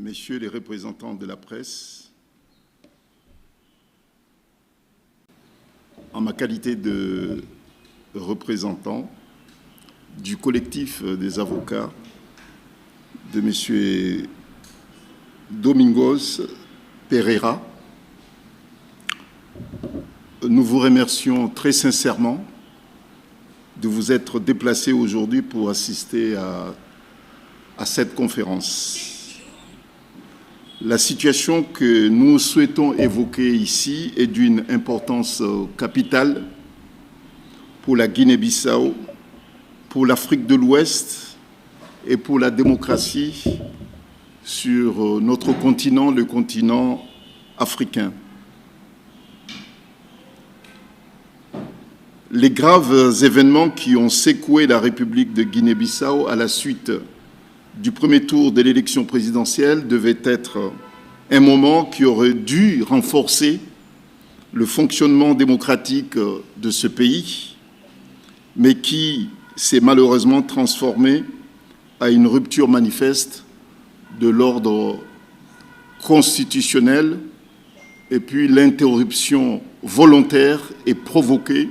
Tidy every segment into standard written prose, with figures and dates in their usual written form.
messieurs les représentants de la presse, en ma qualité de représentant du collectif des avocats de M. Domingos Pereira, nous vous remercions très sincèrement de vous être déplacés aujourd'hui pour assister à cette conférence. La situation que nous souhaitons évoquer ici est d'une importance capitale pour la Guinée-Bissau, pour l'Afrique de l'Ouest et pour la démocratie sur notre continent, le continent africain. Les graves événements qui ont secoué la République de Guinée-Bissau à la suite du premier tour de l'élection présidentielle devait être un moment qui aurait dû renforcer le fonctionnement démocratique de ce pays, mais qui s'est malheureusement transformé à une rupture manifeste de l'ordre constitutionnel et puis l'interruption volontaire et provoquée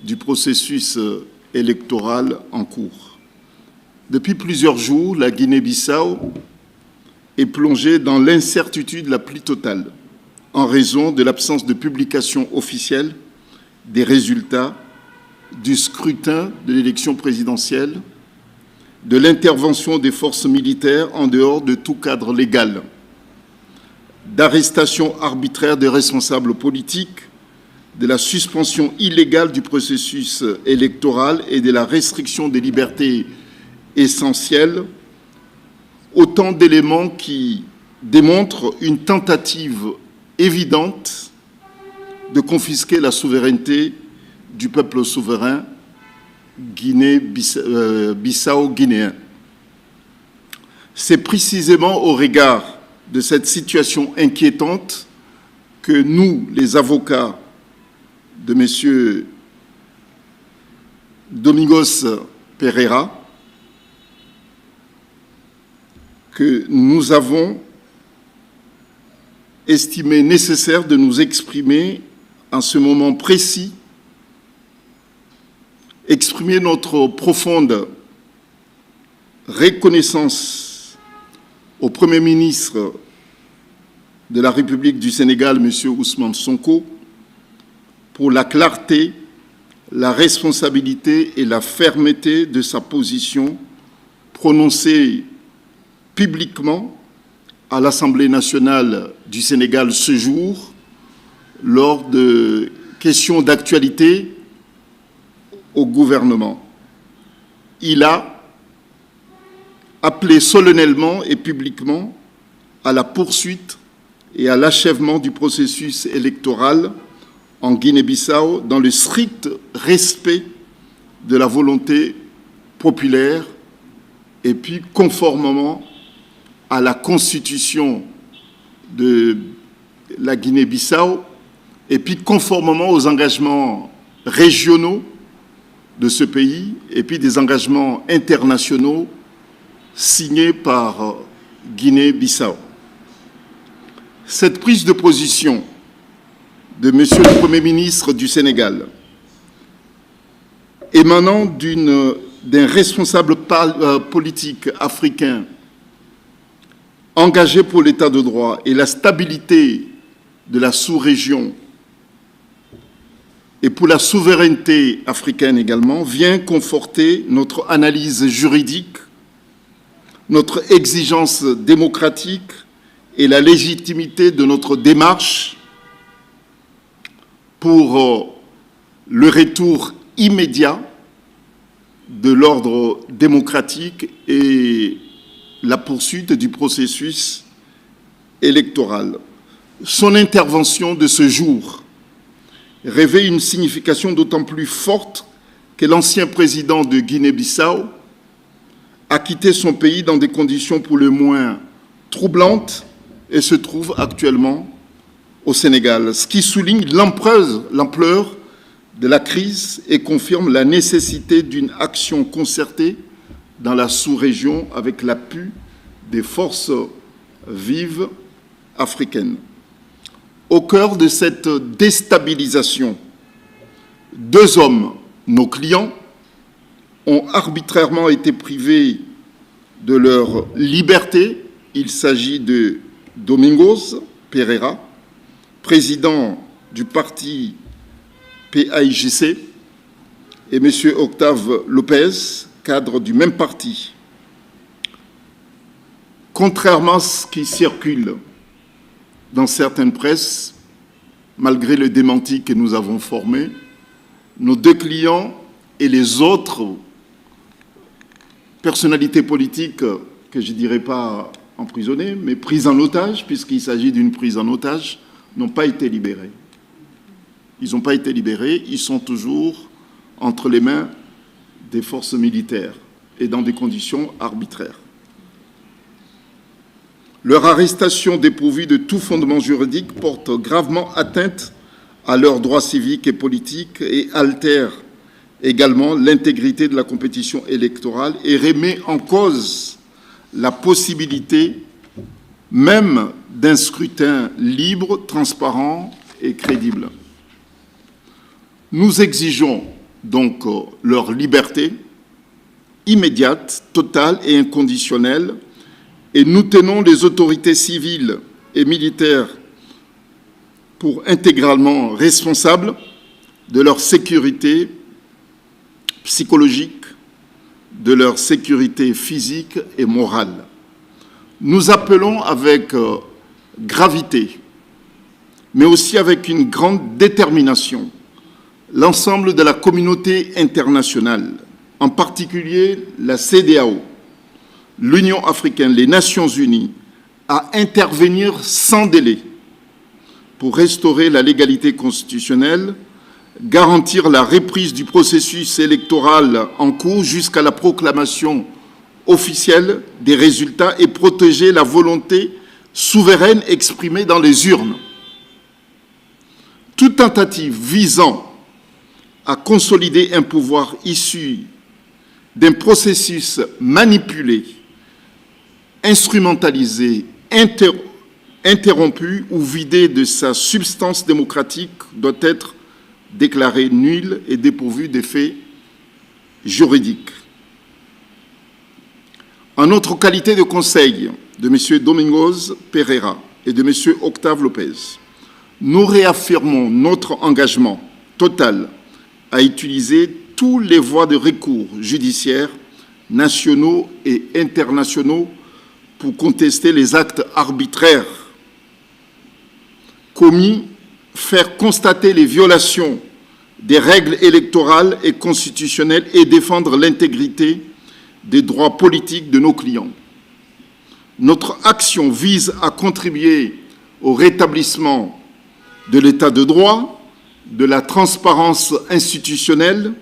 du processus électoral en cours. Depuis plusieurs jours, la Guinée-Bissau est plongée dans l'incertitude la plus totale en raison de l'absence de publication officielle des résultats du scrutin de l'élection présidentielle, de l'intervention des forces militaires en dehors de tout cadre légal, d'arrestation arbitraire des responsables politiques, de la suspension illégale du processus électoral et de la restriction des libertés essentielles, autant d'éléments qui démontrent une tentative évidente de confisquer la souveraineté du peuple souverain Bissau-guinéen. C'est précisément au regard de cette situation inquiétante que nous, les avocats de M. Domingos Pereira, que nous avons estimé nécessaire de nous exprimer en ce moment précis, exprimer notre profonde reconnaissance au Premier ministre de la République du Sénégal, M. Ousmane Sonko, pour la clarté, la responsabilité et la fermeté de sa position prononcée publiquement à l'Assemblée nationale du Sénégal ce jour, lors de questions d'actualité au gouvernement. Il a appelé solennellement et publiquement à la poursuite et à l'achèvement du processus électoral en Guinée-Bissau dans le strict respect de la volonté populaire et puis conformément à la constitution de la Guinée-Bissau et puis conformément aux engagements régionaux de ce pays et puis des engagements internationaux signés par Guinée-Bissau. Cette prise de position de Monsieur le Premier ministre du Sénégal, émanant d'un responsable politique africain engagé pour l'état de droit et la stabilité de la sous-région et pour la souveraineté africaine également, vient conforter notre analyse juridique, notre exigence démocratique et la légitimité de notre démarche pour le retour immédiat de l'ordre démocratique et la poursuite du processus électoral. Son intervention de ce jour revêt une signification d'autant plus forte que l'ancien président de Guinée-Bissau a quitté son pays dans des conditions pour le moins troublantes et se trouve actuellement au Sénégal, ce qui souligne l'ampleur de la crise et confirme la nécessité d'une action concertée dans la sous-région avec l'appui des forces vive africaine. Au cœur de cette déstabilisation, deux hommes, nos clients, ont arbitrairement été privés de leur liberté. Il s'agit de Domingos Pereira, président du parti PAIGC, et M. Octave Lopez, cadre du même parti. Contrairement à ce qui circule dans certaines presses, malgré le démenti que nous avons formé, nos deux clients et les autres personnalités politiques, que je ne dirais pas emprisonnées, mais prises en otage, puisqu'il s'agit d'une prise en otage, n'ont pas été libérés. Ils n'ont pas été libérés, ils sont toujours entre les mains des forces militaires et dans des conditions arbitraires. Leur arrestation dépourvue de tout fondement juridique porte gravement atteinte à leurs droits civiques et politiques et altère également l'intégrité de la compétition électorale et remet en cause la possibilité même d'un scrutin libre, transparent et crédible. Nous exigeons donc leur liberté immédiate, totale et inconditionnelle, et nous tenons les autorités civiles et militaires pour intégralement responsables de leur sécurité psychologique, de leur sécurité physique et morale. Nous appelons avec gravité, mais aussi avec une grande détermination, l'ensemble de la communauté internationale, en particulier la CEDEAO, l'Union africaine, les Nations unies, à intervenir sans délai pour restaurer la légalité constitutionnelle, garantir la reprise du processus électoral en cours jusqu'à la proclamation officielle des résultats et protéger la volonté souveraine exprimée dans les urnes. Toute tentative visant à consolider un pouvoir issu d'un processus manipulé, instrumentalisé, interrompu ou vidé de sa substance démocratique doit être déclarée nulle et dépourvue d'effets juridiques. En notre qualité de conseil de M. Domingos Pereira et de M. Octave Lopez, nous réaffirmons notre engagement total à utiliser tous les voies de recours judiciaires nationaux et internationaux pour contester les actes arbitraires commis, faire constater les violations des règles électorales et constitutionnelles et défendre l'intégrité des droits politiques de nos clients. Notre action vise à contribuer au rétablissement de l'état de droit, de la transparence institutionnelle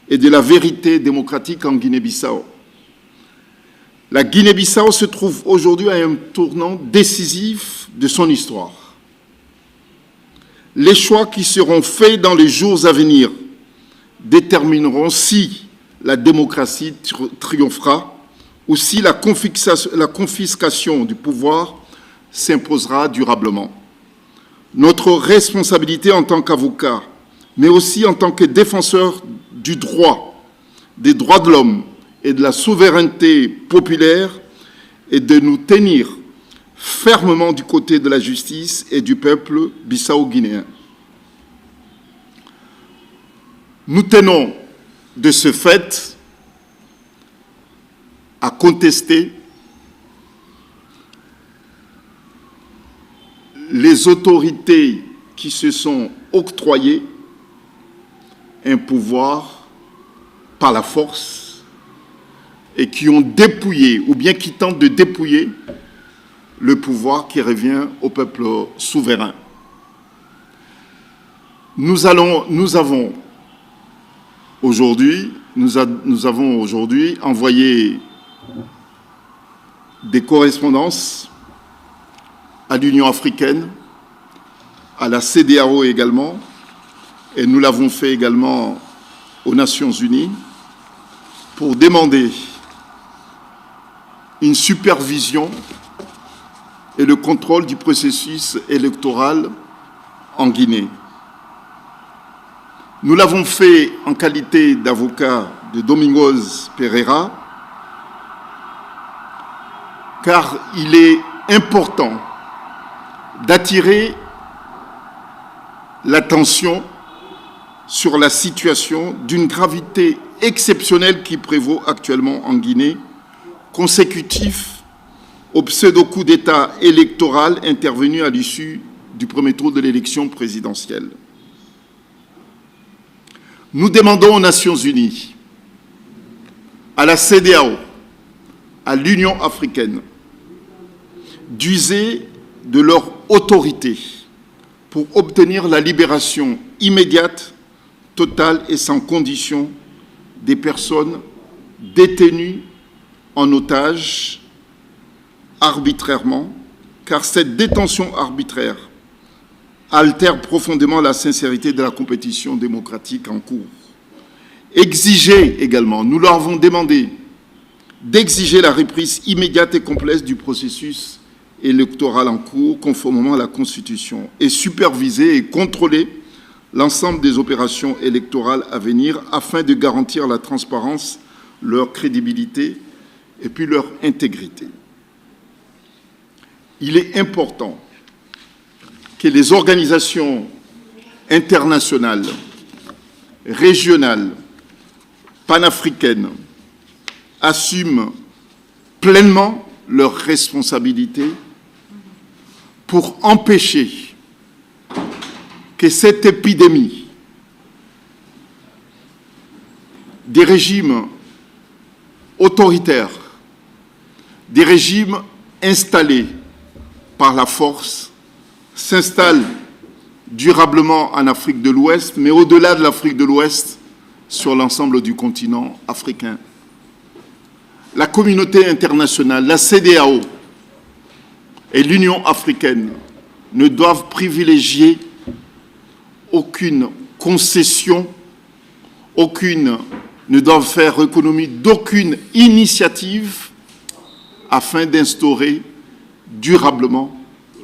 et de la vérité démocratique en Guinée-Bissau. La Guinée-Bissau se trouve aujourd'hui à un tournant décisif de son histoire. Les choix qui seront faits dans les jours à venir détermineront si la démocratie triomphera ou si la confiscation du pouvoir s'imposera durablement. Notre responsabilité en tant qu'avocat, mais aussi en tant que défenseur du droit, des droits de l'homme et de la souveraineté populaire est de nous tenir fermement du côté de la justice et du peuple bissau-guinéen. Nous tenons de ce fait à contester les autorités qui se sont octroyées un pouvoir par la force et qui ont dépouillé, ou bien qui tentent de dépouiller, le pouvoir qui revient au peuple souverain. Nous avons aujourd'hui envoyé des correspondances à l'Union africaine, à la CEDEAO également, et nous l'avons fait également aux Nations unies, pour demander une supervision et le contrôle du processus électoral en Guinée. Nous l'avons fait en qualité d'avocat de Domingos Pereira, car il est important d'attirer l'attention sur la situation d'une gravité exceptionnelle qui prévaut actuellement en Guinée, consécutif au pseudo-coup d'État électoral intervenu à l'issue du premier tour de l'élection présidentielle. Nous demandons aux Nations Unies, à la CEDEAO, à l'Union africaine, d'user de leur autorité pour obtenir la libération immédiate, totale et sans condition des personnes détenues en otage arbitrairement, car cette détention arbitraire altère profondément la sincérité de la compétition démocratique en cours. Exiger également, nous leur avons demandé d'exiger la reprise immédiate et complète du processus électoral en cours, conformément à la Constitution, et superviser et contrôler l'ensemble des opérations électorales à venir afin de garantir la transparence, leur crédibilité et puis leur intégrité. Il est important que les organisations internationales, régionales, panafricaines assument pleinement leurs responsabilités pour empêcher que cette épidémie des régimes autoritaires, des régimes installés par la force, s'installe durablement en Afrique de l'Ouest, mais au-delà de l'Afrique de l'Ouest, sur l'ensemble du continent africain. La communauté internationale, la CEDEAO et l'Union africaine ne doivent privilégier aucune concession, ne doivent faire économie d'aucune initiative afin d'instaurer durablement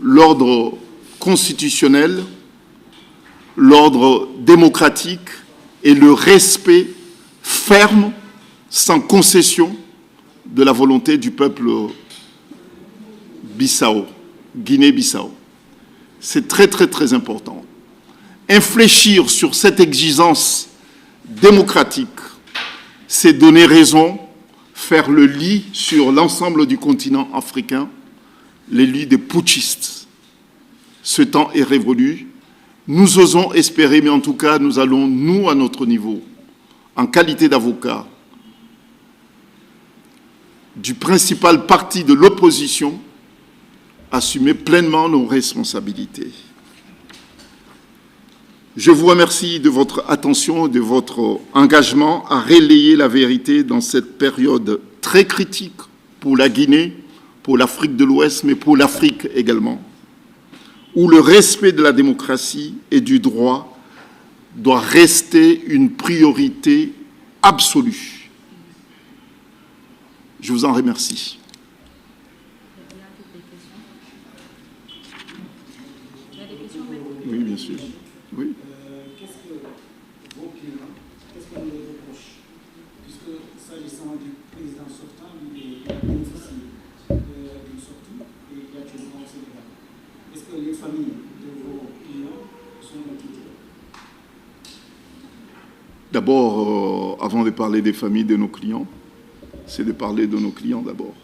l'ordre constitutionnel, l'ordre démocratique et le respect ferme, sans concession, de la volonté du peuple Bissau, Guinée-Bissau. C'est très, très, très important. Infléchir sur cette exigence démocratique, c'est donner raison, faire le lit sur l'ensemble du continent africain, les lits des putschistes. Ce temps est révolu. Nous osons espérer, mais en tout cas, nous allons, nous, à notre niveau, en qualité d'avocat, du principal parti de l'opposition, assumer pleinement nos responsabilités. Je vous remercie de votre attention et de votre engagement à relayer la vérité dans cette période très critique pour la Guinée, pour l'Afrique de l'Ouest, mais pour l'Afrique également, où le respect de la démocratie et du droit doit rester une priorité absolue. Je vous en remercie. Oui, bien sûr. Oui. Qu'est-ce que vos clients, qu'est-ce qu'on les reproche? Puisque s'agissant du président sortant, il a bénéficié d'une sortie et il est actuellement au Sénégal. Est-ce que les familles de vos clients sont inquiétées? D'abord, avant de parler des familles de nos clients, c'est de parler de nos clients d'abord.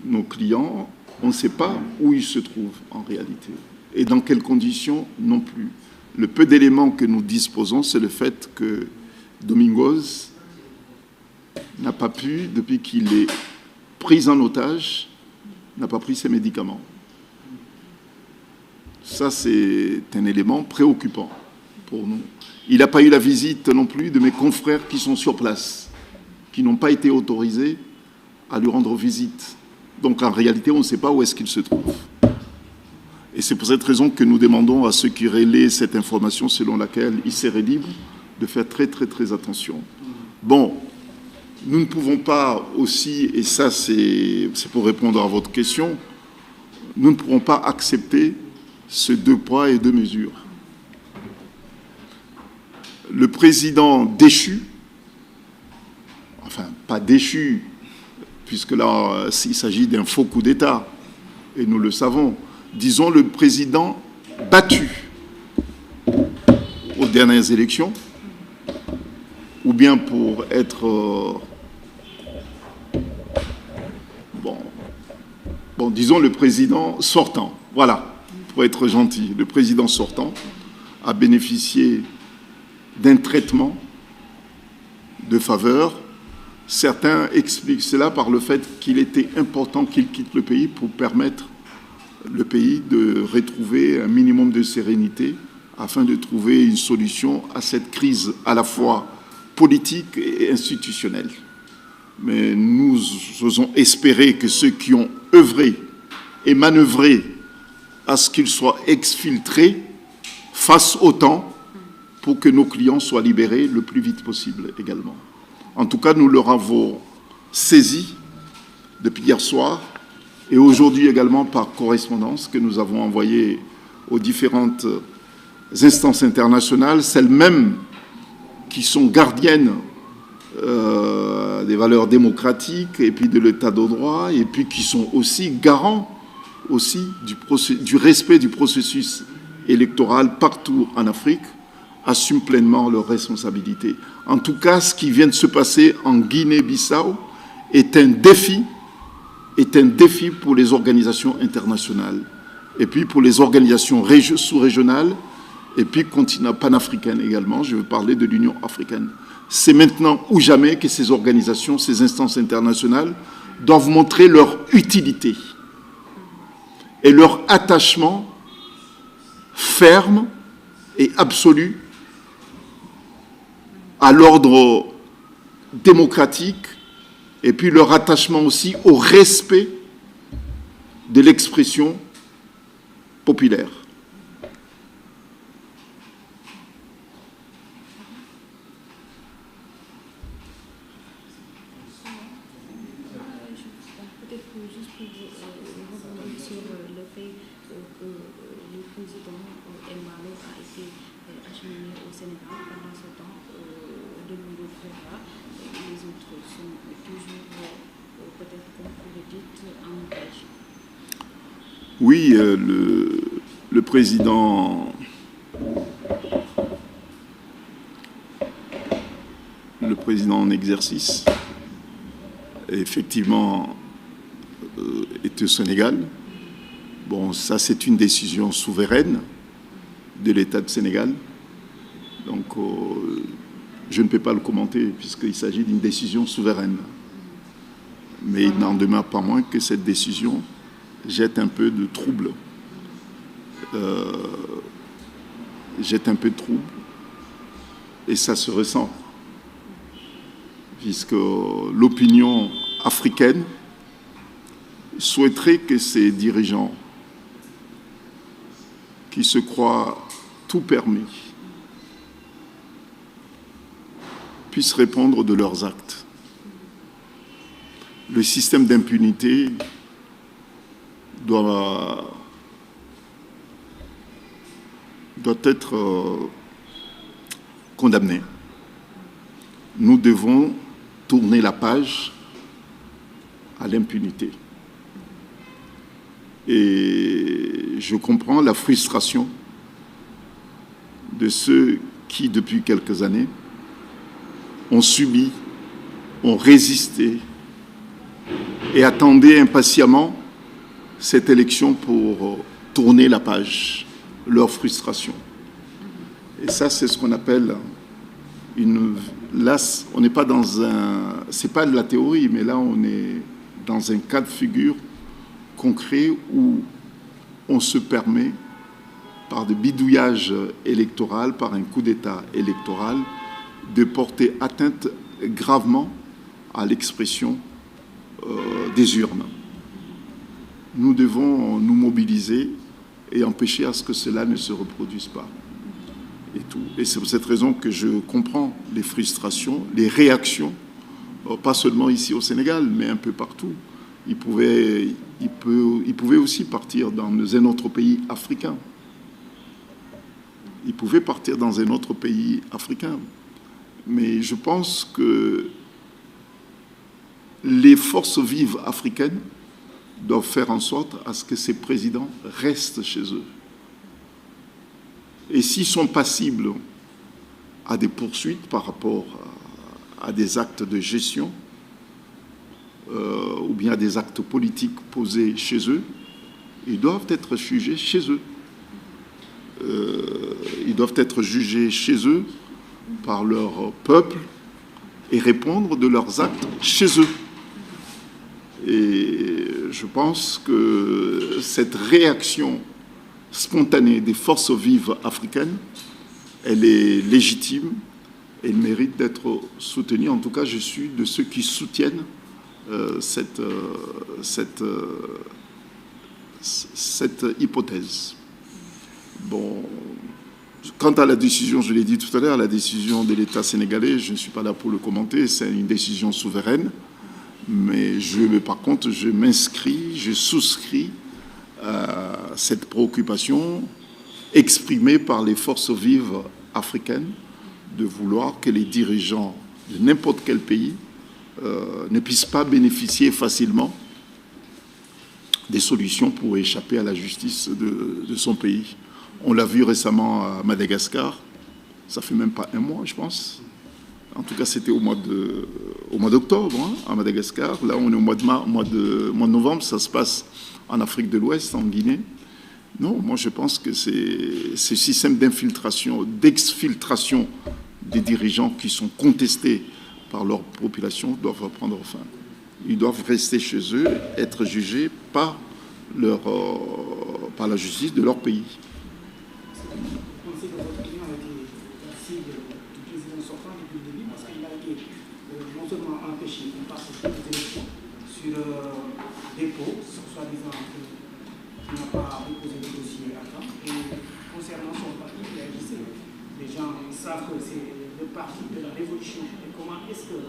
Nos clients, on ne sait pas où ils se trouvent en réalité et dans quelles conditions non plus. Le peu d'éléments que nous disposons, c'est le fait que Domingos n'a pas pu, depuis qu'il est pris en otage, n'a pas pris ses médicaments. Ça, c'est un élément préoccupant pour nous. Il n'a pas eu la visite non plus de mes confrères qui sont sur place, qui n'ont pas été autorisés à lui rendre visite. Donc, en réalité, on ne sait pas où est-ce qu'il se trouve. Et c'est pour cette raison que nous demandons à ceux qui relaient cette information selon laquelle il serait libre de faire très, très, très attention. Bon, nous ne pouvons pas aussi, et ça c'est pour répondre à votre question, nous ne pourrons pas accepter ce 2 poids et 2 mesures. Le président déchu, enfin, pas déchu, puisque là, il s'agit d'un faux coup d'État, et nous le savons, disons le président battu aux dernières élections, ou bien pour être... bon, disons le président sortant, voilà, pour être gentil, le président sortant a bénéficié d'un traitement de faveur. Certains expliquent cela par le fait qu'il était important qu'il quitte le pays pour permettre le pays de retrouver un minimum de sérénité afin de trouver une solution à cette crise à la fois politique et institutionnelle. Mais nous osons espérer que ceux qui ont œuvré et manœuvré à ce qu'ils soient exfiltrés fassent autant pour que nos clients soient libérés le plus vite possible également. En tout cas, nous leur avons saisi depuis hier soir et aujourd'hui également par correspondance que nous avons envoyée aux différentes instances internationales, celles mêmes qui sont gardiennes des valeurs démocratiques et puis de l'état de droit et puis qui sont aussi garants aussi du respect du processus électoral partout en Afrique, assument pleinement leurs responsabilités. En tout cas, ce qui vient de se passer en Guinée-Bissau est un défi pour les organisations internationales et puis pour les organisations sous-régionales et puis continent panafricaine également. Je veux parler de l'Union africaine. C'est maintenant ou jamais que ces organisations, ces instances internationales doivent montrer leur utilité et leur attachement ferme et absolu à l'ordre démocratique et puis leur attachement aussi au respect de l'expression populaire. Oui, le président en exercice, effectivement, est au Sénégal. Bon, ça, c'est une décision souveraine de l'État du Sénégal. Donc, je ne peux pas le commenter puisqu'il s'agit d'une décision souveraine. Mais il n'en demeure pas moins que cette décision jette un peu de trouble. Et ça se ressent. Puisque l'opinion africaine souhaiterait que ces dirigeants qui se croient tout permis puissent répondre de leurs actes. Le système d'impunité doit être condamné. Nous devons tourner la page à l'impunité. Et je comprends la frustration de ceux qui, depuis quelques années, ont subi, ont résisté et attendaient impatiemment cette élection pour tourner la page, leur frustration. Et ça, c'est ce qu'on appelle là, on n'est pas dans un... C'est pas de la théorie, mais là, on est dans un cas de figure concret où on se permet, par des bidouillages électoraux, par un coup d'État électoral, de porter atteinte gravement à l'expression des urnes. Nous devons nous mobiliser et empêcher à ce que cela ne se reproduise pas. Et c'est pour cette raison que je comprends les frustrations, les réactions, pas seulement ici au Sénégal, mais un peu partout. Il pouvait il pouvait aussi partir dans un autre pays africain. Il pouvait partir dans un autre pays africain. Mais je pense que les forces vives africaines doivent faire en sorte à ce que ces présidents restent chez eux. Et s'ils sont passibles à des poursuites par rapport à des actes de gestion ou bien à des actes politiques posés chez eux, ils doivent être jugés chez eux. Ils doivent être jugés chez eux par leur peuple et répondre de leurs actes chez eux. Et je pense que cette réaction spontanée des forces vives africaines, elle est légitime, elle mérite d'être soutenue. En tout cas, je suis de ceux qui soutiennent cette hypothèse. Bon, quant à la décision, je l'ai dit tout à l'heure, la décision de l'État sénégalais, je ne suis pas là pour le commenter, c'est une décision souveraine. Mais par contre, je m'inscris, je souscris à cette préoccupation exprimée par les forces vives africaines de vouloir que les dirigeants de n'importe quel pays ne puissent pas bénéficier facilement des solutions pour échapper à la justice de son pays. On l'a vu récemment à Madagascar, ça fait même pas un mois, je pense. En tout cas, c'était au mois d'octobre, hein, à Madagascar. Là, on est au mois de novembre, ça se passe en Afrique de l'Ouest, en Guinée. Non, moi, je pense que ces systèmes d'exfiltration des dirigeants qui sont contestés par leur population doivent prendre fin. Ils doivent rester chez eux, être jugés par la justice de leur pays. Non seulement empêcher une partie des élections sur dépôt, soi-disant qu'il n'a pas déposé le dossier à temps. Et concernant son parti, il a existé. Les gens savent que c'est le parti de la révolution. Et comment est-ce que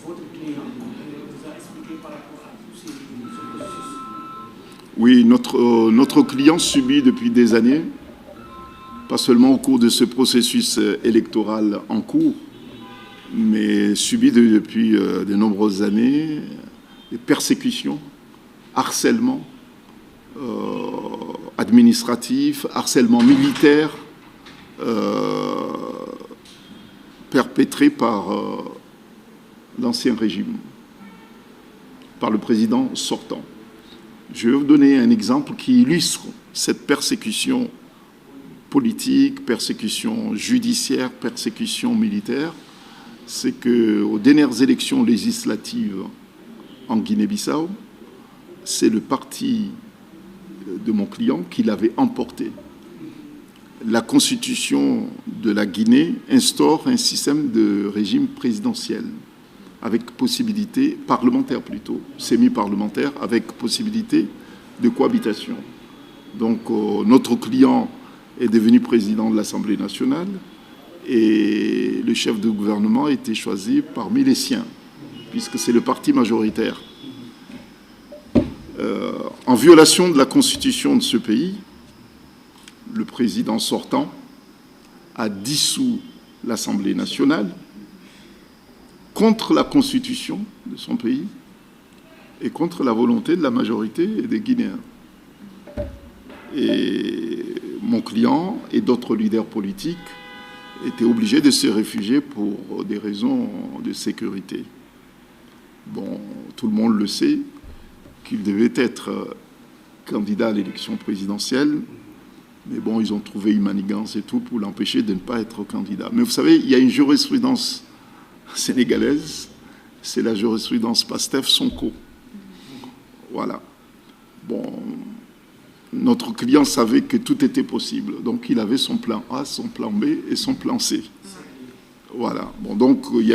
votre client vous a expliqué par rapport à tous ces processus? Oui, notre client subit depuis des années, pas seulement au cours de ce processus électoral en cours, mais subit depuis de nombreuses années des persécutions, harcèlement administratif, harcèlement militaire perpétré par l'ancien régime, par le président sortant. Je vais vous donner un exemple qui illustre cette persécution politique, persécution judiciaire, persécution militaire. C'est qu'aux dernières élections législatives en Guinée-Bissau, c'est le parti de mon client qui l'avait emporté. La constitution de la Guinée instaure un système de régime présidentiel, avec possibilité, parlementaire plutôt, semi-parlementaire, avec possibilité de cohabitation. Donc notre client est devenu président de l'Assemblée nationale, et le chef de gouvernement a été choisi parmi les siens, puisque c'est le parti majoritaire. En violation de la constitution de ce pays, le président sortant a dissous l'Assemblée nationale contre la constitution de son pays et contre la volonté de la majorité des Guinéens. Et mon client et d'autres leaders politiques étaient obligés de se réfugier pour des raisons de sécurité. Bon, tout le monde le sait, qu'il devait être candidat à l'élection présidentielle, mais bon, ils ont trouvé une manigance et tout pour l'empêcher de ne pas être candidat. Mais vous savez, il y a une jurisprudence sénégalaise, c'est la jurisprudence Pastef-Sonko. Voilà. Bon, notre client savait que tout était possible, donc il avait son plan A, son plan B et son plan C. Voilà. Bon, donc il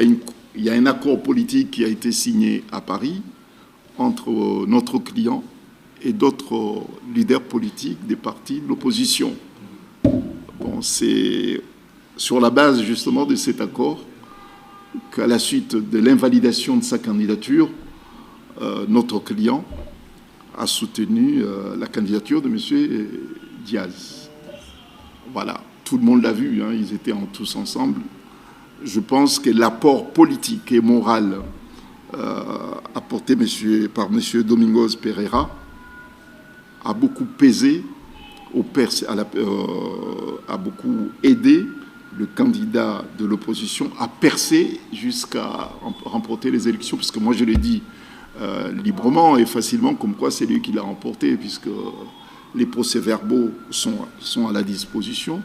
y a un accord politique qui a été signé à Paris entre notre client et d'autres leaders politiques des partis de l'opposition. Bon, c'est sur la base justement de cet accord qu'à la suite de l'invalidation de sa candidature, notre client a soutenu la candidature de M. Diaz. Voilà, tout le monde l'a vu, hein, ils étaient tous ensemble. Je pense que l'apport politique et moral apporté par M. Domingos Pereira a beaucoup pesé, a beaucoup aidé le candidat de l'opposition à percer jusqu'à remporter les élections, parce que moi je l'ai dit librement et facilement, comme quoi c'est lui qui l'a remporté, puisque les procès-verbaux sont à la disposition.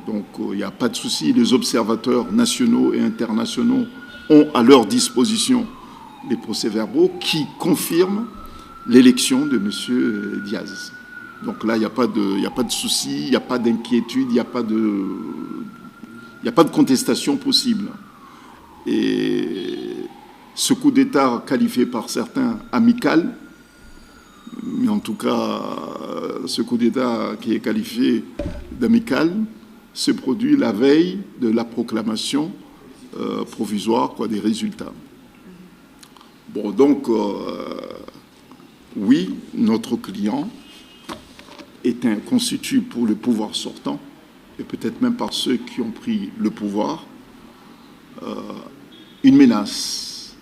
Donc il n'y a pas de souci, les observateurs nationaux et internationaux ont à leur disposition les procès-verbaux qui confirment l'élection de M. Diaz. Donc là, il n'y a pas de souci, il n'y a pas d'inquiétude, il n'y a pas de contestation possible. Et ce coup d'État qualifié par certains amical, mais en tout cas, ce coup d'État qui est qualifié d'amical se produit la veille de la proclamation provisoire des résultats. Bon, donc, oui, notre client constitue pour le pouvoir sortant, et peut-être même par ceux qui ont pris le pouvoir, une menace.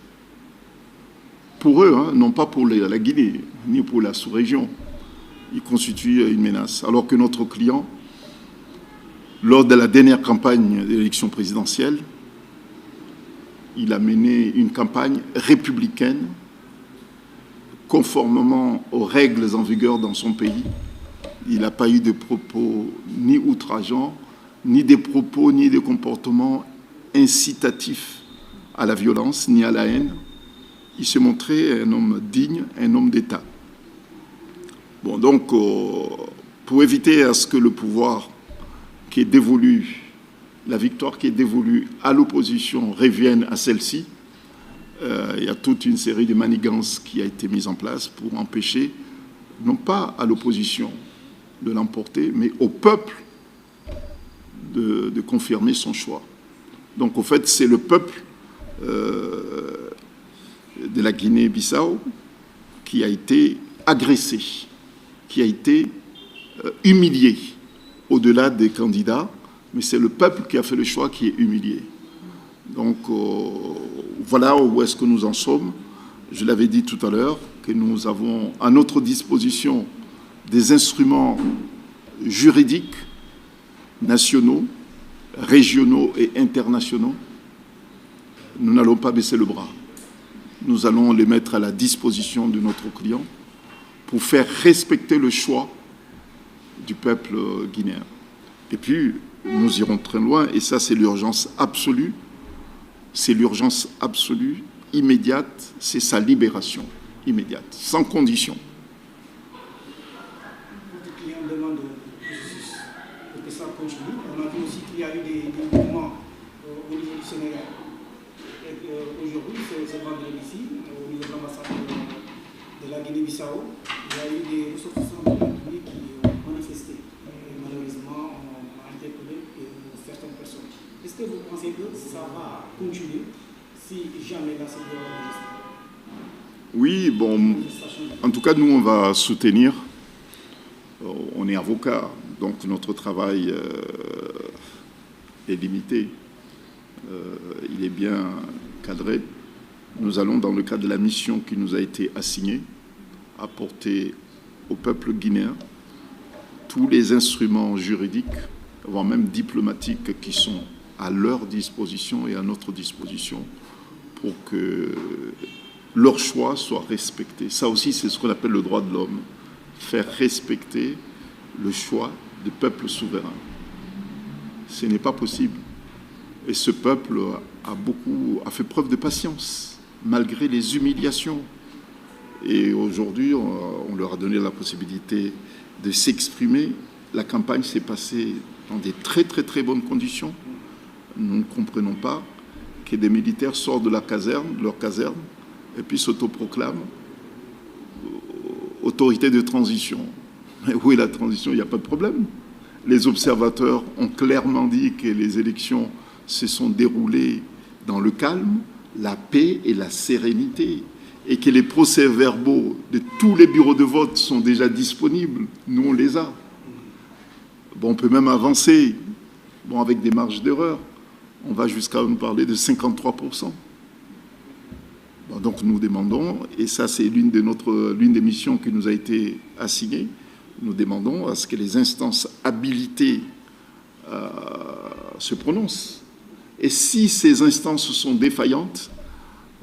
Pour eux, hein, non pas pour la Guinée, ni pour la sous-région. Il constitue une menace. Alors que notre client, lors de la dernière campagne d'élection présidentielle, il a mené une campagne républicaine, conformément aux règles en vigueur dans son pays. Il n'a pas eu de propos ni outrageants, ni des propos, ni des comportements incitatifs à la violence, ni à la haine. Il s'est montré un homme digne, un homme d'État. Bon, donc, pour éviter à ce que le pouvoir qui est dévolu, la victoire qui est dévolue à l'opposition revienne à celle-ci, il y a toute une série de manigances qui a été mise en place pour empêcher, non pas à l'opposition de l'emporter, mais au peuple de confirmer son choix. Donc, au fait, c'est le peuple de la Guinée-Bissau qui a été agressé, qui a été humilié au-delà des candidats, mais c'est le peuple qui a fait le choix qui est humilié. Donc, voilà où est-ce que nous en sommes. Je l'avais dit tout à l'heure, que nous avons à notre disposition des instruments juridiques nationaux, régionaux et internationaux. Nous n'allons pas baisser le bras. Nous allons les mettre à la disposition de notre client pour faire respecter le choix du peuple guinéen. Et puis, nous irons très loin, et ça, c'est l'urgence absolue. C'est l'urgence absolue, immédiate, c'est sa libération immédiate, sans condition. Notre client demande justice pour que ça continue. On a vu aussi qu'il y a eu des mouvements au niveau du Sénégal. Aujourd'hui, c'est vendredi ici, au niveau de l'ambassade de la Guinée-Bissau, il y a eu des ressortissants de la République qui ont manifesté. Et malheureusement, on a interpellé certaines personnes. Est-ce que vous pensez que ça va continuer si jamais la sécurité? Oui, bon, en tout cas, nous, on va soutenir. On est avocat, donc notre travail est limité. Il est bien cadré. Nous allons, dans le cadre de la mission qui nous a été assignée, apporter au peuple guinéen tous les instruments juridiques, voire même diplomatiques, qui sont à leur disposition et à notre disposition pour que leur choix soit respecté. Ça aussi, c'est ce qu'on appelle le droit de l'homme. Faire respecter le choix du peuple souverain. Ce n'est pas possible. Et ce peuple a fait preuve de patience, malgré les humiliations. Et aujourd'hui, on leur a donné la possibilité de s'exprimer. La campagne s'est passée dans des très, très, très bonnes conditions. Nous ne comprenons pas que des militaires sortent de leur caserne, et puis s'autoproclament autorité de transition. Mais où est la transition? Il n'y a pas de problème. Les observateurs ont clairement dit que les élections se sont déroulées dans le calme, la paix et la sérénité. et que les procès-verbaux de tous les bureaux de vote sont déjà disponibles, nous on les a. Bon, on peut même avancer, bon, avec des marges d'erreur. On va jusqu'à nous parler de 53%. Bon, donc nous demandons, et ça c'est l'une des missions qui nous a été assignée, nous demandons à ce que les instances habilitées se prononcent. Et si ces instances sont défaillantes,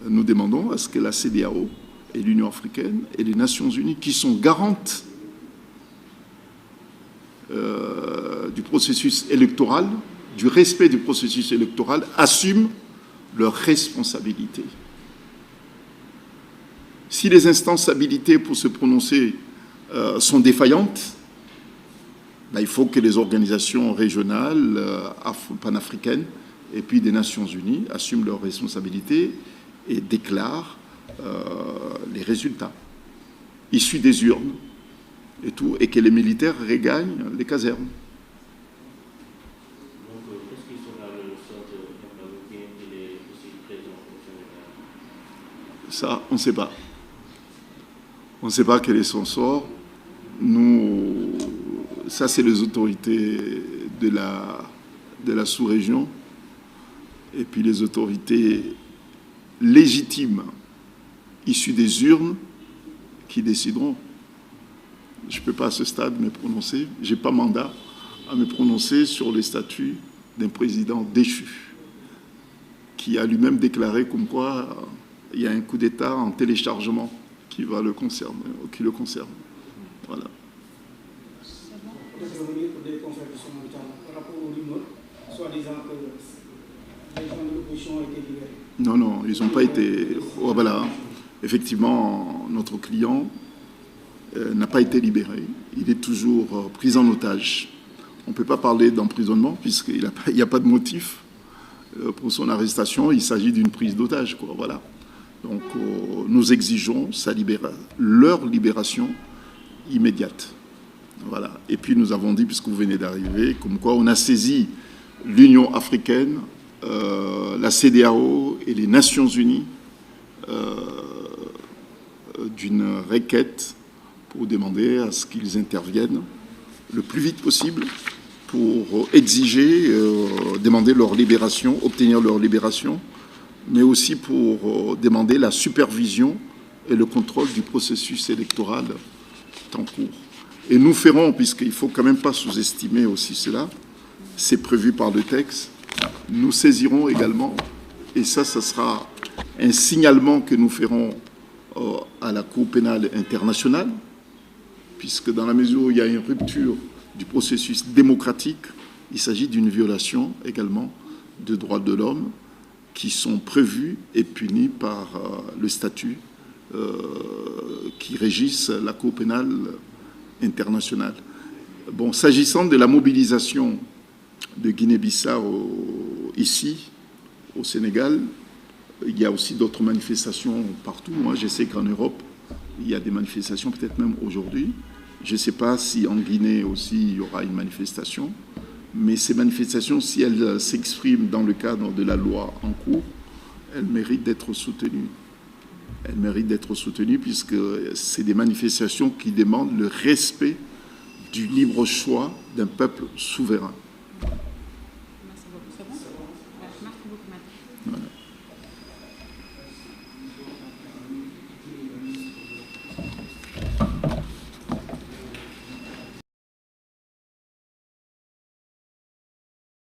nous demandons à ce que la CEDEAO et l'Union africaine et les Nations unies, qui sont garantes du processus électoral, du respect du processus électoral, assument leurs responsabilités. Si les instances habilitées pour se prononcer sont défaillantes, ben, il faut que les organisations régionales, panafricaines, et puis des Nations unies assument leurs responsabilités et déclarent les résultats issus des urnes et tout, et que les militaires regagnent les casernes. Donc, qu'est-ce qui sera le sort de Marocain et les possibles présidents au Sénégal? Ça, on ne sait pas. On ne sait pas quel est son sort. Nous, ça, c'est les autorités de la sous-région et puis les autorités légitimes issues des urnes qui décideront. Je ne peux pas à ce stade me prononcer. Je n'ai pas mandat à me prononcer sur le statut d'un président déchu qui a lui-même déclaré comme quoi il y a un coup d'État en téléchargement qui le concerne. Voilà. Peut-être revenir pour des consultations par rapport aux rumeurs, soi-disant que les gens de l'opposition ont été libérés. Non, ils n'ont pas été... Oh, voilà. Effectivement, notre client n'a pas été libéré. Il est toujours pris en otage. On ne peut pas parler d'emprisonnement puisqu'il n'y a pas de motif pour son arrestation. Il s'agit d'une prise d'otage, quoi. Voilà. Donc, nous exigeons leur libération immédiate. Voilà. Et puis, nous avons dit, puisque vous venez d'arriver, comme quoi on a saisi l'Union africaine, la CEDEAO et les Nations unies d'une requête pour demander à ce qu'ils interviennent le plus vite possible pour exiger, demander leur libération, obtenir leur libération, mais aussi pour demander la supervision et le contrôle du processus électoral en cours. Et nous ferons, puisqu'il ne faut quand même pas sous-estimer aussi cela, c'est prévu par le texte, nous saisirons également, et ça sera un signalement que nous ferons à la Cour pénale internationale, puisque dans la mesure où il y a une rupture du processus démocratique, il s'agit d'une violation également de droits de l'homme qui sont prévus et punis par le statut qui régisse la Cour pénale internationale. Bon, s'agissant de la mobilisation de Guinée-Bissau ici, au Sénégal, il y a aussi d'autres manifestations partout. Moi, je sais qu'en Europe, il y a des manifestations, peut-être même aujourd'hui. Je ne sais pas si en Guinée aussi il y aura une manifestation, mais ces manifestations, si elles s'expriment dans le cadre de la loi en cours, elles méritent d'être soutenues. Elles méritent d'être soutenues puisque c'est des manifestations qui demandent le respect du libre choix d'un peuple souverain.